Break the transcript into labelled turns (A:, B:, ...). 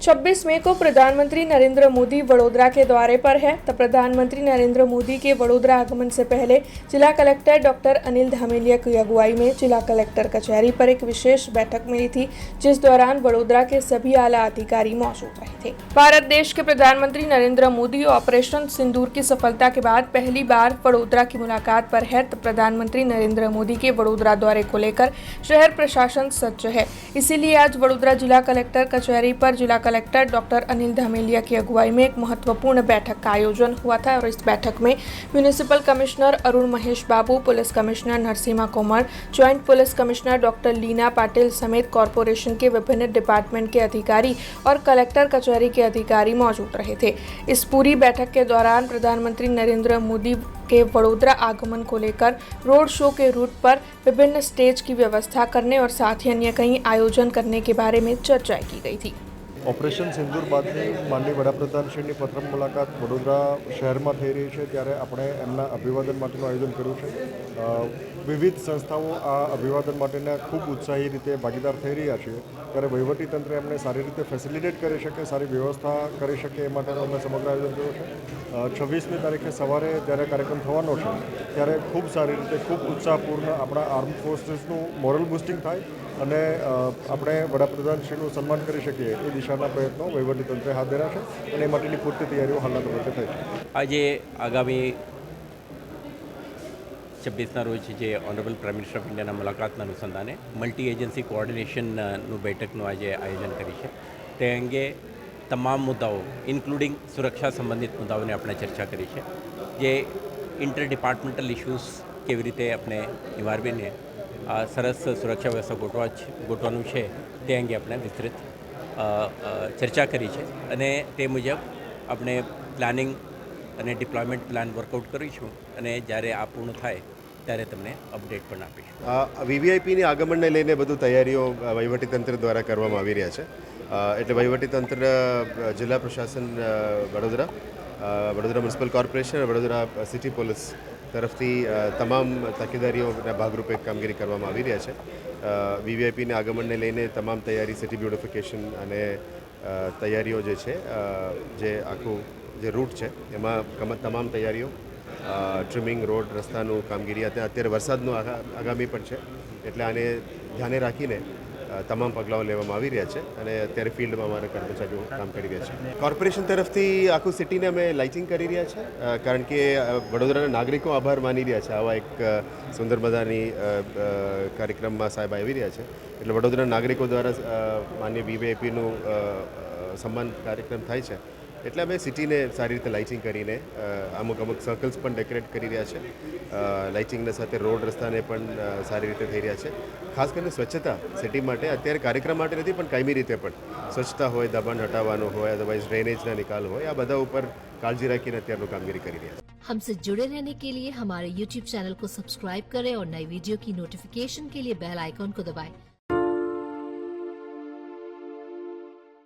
A: 26 मई को प्रधानमंत्री नरेंद्र मोदी वडोदरा के दौरे पर है। तब प्रधानमंत्री नरेंद्र मोदी के वडोदरा आगमन से पहले जिला कलेक्टर डॉक्टर अनिल धामेलिया की अगुवाई में जिला कलेक्टर कचहरी पर एक विशेष बैठक मिली थी, जिस दौरान वडोदरा के सभी आला अधिकारी मौजूद रहे थे। भारत देश के प्रधानमंत्री नरेंद्र मोदी ऑपरेशन सिंदूर की सफलता के बाद पहली बार वडोदरा की मुलाकात पर है। तब प्रधानमंत्री नरेंद्र मोदी के वडोदरा दौरे को लेकर शहर प्रशासन सज्ज है। इसीलिए आज वडोदरा जिला कलेक्टर कचहरी पर जिला कलेक्टर डॉक्टर अनिल धामेलिया की अगुवाई में एक महत्वपूर्ण बैठक का आयोजन हुआ था और इस बैठक में municipal commissioner Arun Mahesh Babu, police commissioner Narasimha Komar, joint police commissioner doctor Leena Patil समेत कॉरपोरेशन के विभिन्न डिपार्टमेंट के अधिकारी और कलेक्टर कचहरी के अधिकारी मौजूद रहे थे। इस पूरी बैठक के दौरान प्रधानमंत्री नरेंद्र मोदी के वडोदरा आगमन को लेकर रोड शो के रूट पर विभिन्न स्टेज की व्यवस्था करने और साथ ही अन्य कई आयोजन करने के बारे में चर्चा की गई थी।
B: ऑपरेशन सिंदूर बादની માનનીય વડાપ્રધાનશ્રીની પ્રથમ મુલાકાત વડોદરા શહેરમાં થઈ રહી છે, ત્યારે આપણે એમના અભિવાદન માટેનું આયોજન કર્યું છે। વિવિધ સંસ્થાઓ આ અભિવાદન માટેના ખૂબ ઉત્સાહી રીતે ભાગીદાર થઈ રહ્યા છે, ત્યારે વહીવટીતંત્ર એમને સારી રીતે ફેસિલિટેટ કરી શકે, સારી વ્યવસ્થા કરી શકે એ માટેનું અમે સમગ્ર આયોજન કર્યું છે। 26મી તારીખે સવારે જ્યારે કાર્યક્રમ થવાનો છે, ત્યારે ખૂબ સારી રીતે ખૂબ ઉત્સાહપૂર્ણ આપણા આર્મ ફોર્સીસનું મોરલ બુસ્ટિંગ થાય અને આપણે વડાપ્રધાનશ્રીનું સન્માન કરી શકીએ એ દિશાના પ્રયત્નો વહીવટીતંત્રે હાથ ધર્યા છે અને એ માટેની પૂરતી તૈયારીઓ હાલના તબક્કે થઈ છે।
C: આજે આગામી 26ના રોજ જે ઓનરેબલ પ્રાઇમ મિનિસ્ટર ઓફ ઇન્ડિયાના મુલાકાતના અનુસંધાને મલ્ટી એજન્સી કોઓર્ડિનેશનનું બેઠકનું આજે આયોજન કરી છે। તે અંગે તમામ મુદ્દાઓ ઇન્ક્લુડિંગ સુરક્ષા સંબંધિત મુદ્દાઓને આપણે ચર્ચા કરી છે। જે ઇન્ટર ડિપાર્ટમેન્ટલ ઇશ્યુઝ કેવી રીતે આપણે નિવારવીને આ સરસ સુરક્ષા વ્યવસ્થા ગોઠવાનું છે તે અંગે આપણે વિસ્તૃત ચર્ચા કરી છે અને તે મુજબ આપણે પ્લાનિંગ અને ડિપ્લોયમેન્ટ પ્લાન વર્કઆઉટ કરીશું અને જ્યારે આ પૂર્ણ થાય ત્યારે તમને અપડેટ પણ આપીશું।
D: વીવીઆઈપીની આગમનને લઈને બધું તૈયારીઓ વહીવટીતંત્ર દ્વારા કરવામાં આવી રહ્યા છે। એટલે વહીવટીતંત્ર જિલ્લા પ્રશાસન વડોદરા, વડોદરા મ્યુનિસિપલ કોર્પોરેશન અને વડોદરા સિટી પોલીસ તરફથી તમામ તકેદારીઓના ભાગરૂપે કામગીરી કરવામાં આવી રહ્યા છે। વીવીઆઈપીના આગમનને લઈને તમામ તૈયારી, સિટી બ્યુટિફિકેશન અને તૈયારીઓ જે છે, જે આખું જે રૂટ છે એમાં તમામ તૈયારીઓ, ટ્રીમિંગ, રોડ, રસ્તાનું કામગીરી, અત્યારે વરસાદનું આગામી પણ છે, એટલે આને ધ્યાને રાખીને તમામ પગલાઓ લેવામાં આવી રહ્યા છે અને અત્યારે ફિલ્ડમાં અમારા કર્મચારીઓ કામ કરી રહ્યા છે। કોર્પોરેશન તરફથી આખું સિટીને અમે લાઇટિંગ કરી રહ્યા છે, કારણ કે વડોદરાના નાગરિકો આભાર માની રહ્યા છે। આવા એક સુંદર મજાની કાર્યક્રમમાં સાહેબ આવી રહ્યા છે, એટલે વડોદરાના નાગરિકો દ્વારા માન્ય વીવીઆઈપીનું સન્માન કાર્યક્રમ થાય છે, એટલે અમે સિટીને સારી રીતે લાઇટિંગ કરીને અમુક સર્કલ્સ પણ ડેકોરેટ કરી રહ્યા છે। લાઇટિંગના સાથે રોડ, રસ્તાને પણ સારી રીતે થઈ રહ્યા છે। ખાસ કરીને સ્વચ્છતા સિટી માટે અત્યારે કાર્યક્રમ માટે નથી પણ કાયમી રીતે પણ સ્વચ્છતા હોય, દબાણ હટાવવાનું હોય, અદરવાઇઝ ડ્રેનેજના નિકાલ હોય, આ બધા ઉપર કાળજી રાખીને અત્યારનું કામગીરી કરી રહ્યા છે।
E: हमसे जुड़े रहने के लिए हमारे YouTube चैनल को सब्सक्राइब करें और नई वीडियो की नोटिफिकेशन के लिए बेल आइकॉन को दबाएं।